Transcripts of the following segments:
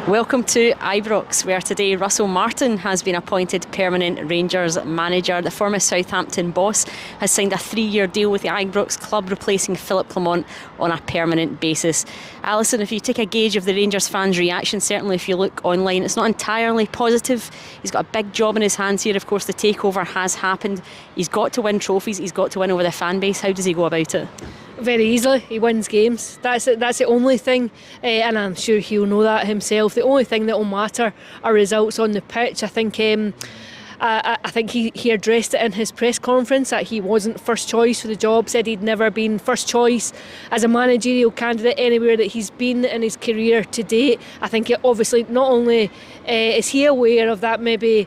Welcome to Ibrox, where today Russell Martin has been appointed permanent Rangers manager. The former Southampton boss has signed a 3-year deal with the Ibrox club, replacing Philip Clement on a permanent basis. Alison, if you take a gauge of the Rangers fans' reaction, certainly if you look online, it's not entirely positive. He's got a big job in his hands here. Of course, the takeover has happened. He's got to win trophies. He's got to win over the fan base. How does he go about it? Very easily. He wins games. That's it. That's the only thing, and I'm sure he'll know that himself. The only thing that will matter are results on the pitch. I think he addressed it in his press conference that he wasn't first choice for the job. Said he'd never been first choice as a managerial candidate anywhere that he's been in his career to date. I think obviously not only is he aware of that, maybe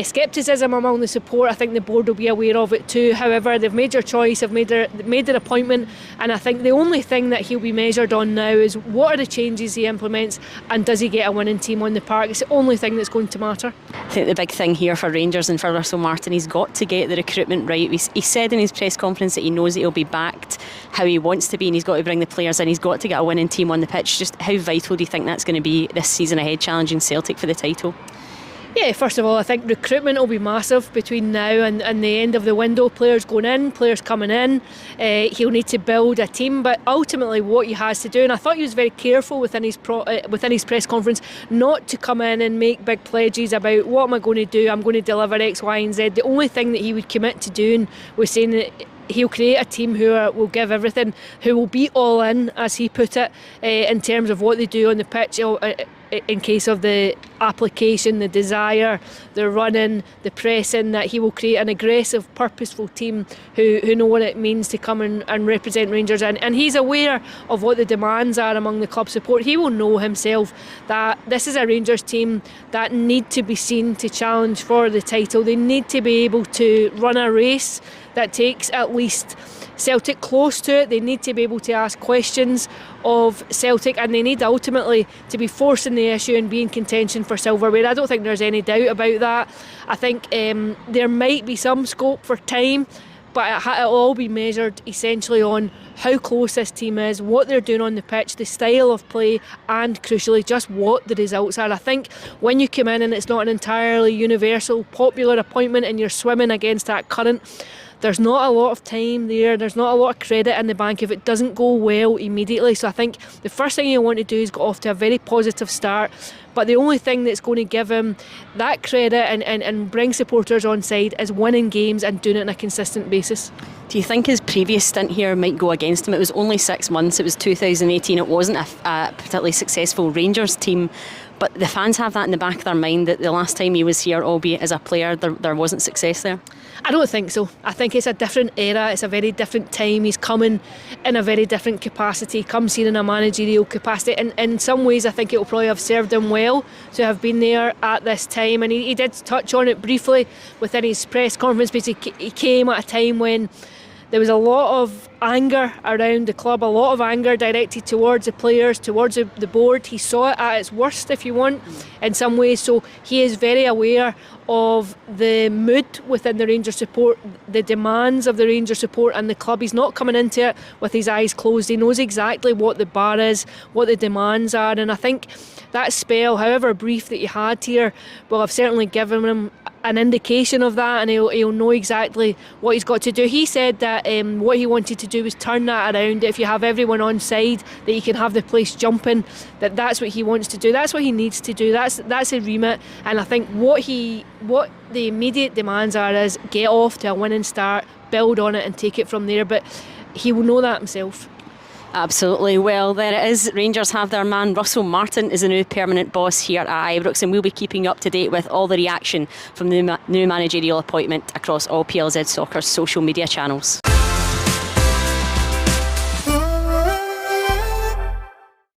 scepticism among the support, I think the board will be aware of it too. However, they've made their choice, they've made their appointment, and I think the only thing that he'll be measured on now is what are the changes he implements, and does he get a winning team on the park. It's the only thing that's going to matter. I think the big thing here for Rangers and for Russell Martin, he's got to get the recruitment right. He said in his press conference that he knows that he'll be backed how he wants to be, and he's got to bring the players in. He's got to get a winning team on the pitch. Just how vital do you think that's going to be this season ahead, challenging Celtic for the title? Yeah, first of all, I think recruitment will be massive between now and the end of the window. Players going in, players coming in. He'll need to build a team, but ultimately what he has to do, and I thought he was very careful within his press conference not to come in and make big pledges about what am I going to do, I'm going to deliver X, Y and Z. The only thing that he would commit to doing was saying that he'll create a team who will give everything, who will be all in, as he put it, in terms of what they do on the pitch. In case of the application, the desire, the running, the pressing, that he will create an aggressive, purposeful team who know what it means to come and represent Rangers. And he's aware of what the demands are among the club support. He will know himself that this is a Rangers team that need to be seen to challenge for the title. They need to be able to run a race that takes at least Celtic close to it. They need to be able to ask questions of Celtic, and they need ultimately to be forcing the issue and be in contention for silverware. I don't think there's any doubt about that. I think there might be some scope for time, but it'll all be measured essentially on how close this team is, what they're doing on the pitch, the style of play, and crucially just what the results are. I think when you come in and it's not an entirely universal popular appointment and you're swimming against that current, there's not a lot of time there, there's not a lot of credit in the bank if it doesn't go well immediately. So I think the first thing you want to do is get off to a very positive start, but the only thing that's going to give him that credit and bring supporters on side is winning games and doing it on a consistent basis. Do you think his previous stint here might go against him? It was only 6 months, it was 2018, it wasn't a particularly successful Rangers team, but the fans have that in the back of their mind that the last time he was here, albeit as a player, there wasn't success there. I don't think so. I think it's a different era, it's a very different time. He's coming in a very different capacity, comes here in a managerial capacity, and in some ways I think it will probably have served him well to have been there at this time. And he did touch on it briefly within his press conference, because he came at a time when there was a lot of anger around the club, a lot of anger directed towards the players, towards the board. He saw it at its worst, if you want, in some ways. So he is very aware of the mood within the Rangers support, the demands of the Rangers support and the club. He's not coming into it with his eyes closed. He knows exactly what the bar is, what the demands are. And I think that spell, however brief that he had here, will have certainly given him an indication of that, and he'll know exactly what he's got to do. He said that what he wanted to do was turn that around. If you have everyone on side, that you can have the place jumping, that's what he wants to do, that's what he needs to do, that's a remit. And I think what the immediate demands are is get off to a winning start, build on it and take it from there, but he will know that himself. Absolutely. Well, there it is. Rangers have their man. Russell Martin is the new permanent boss here at Ibrox, and we'll be keeping you up to date with all the reaction from the new managerial appointment across all PLZ Soccer's social media channels.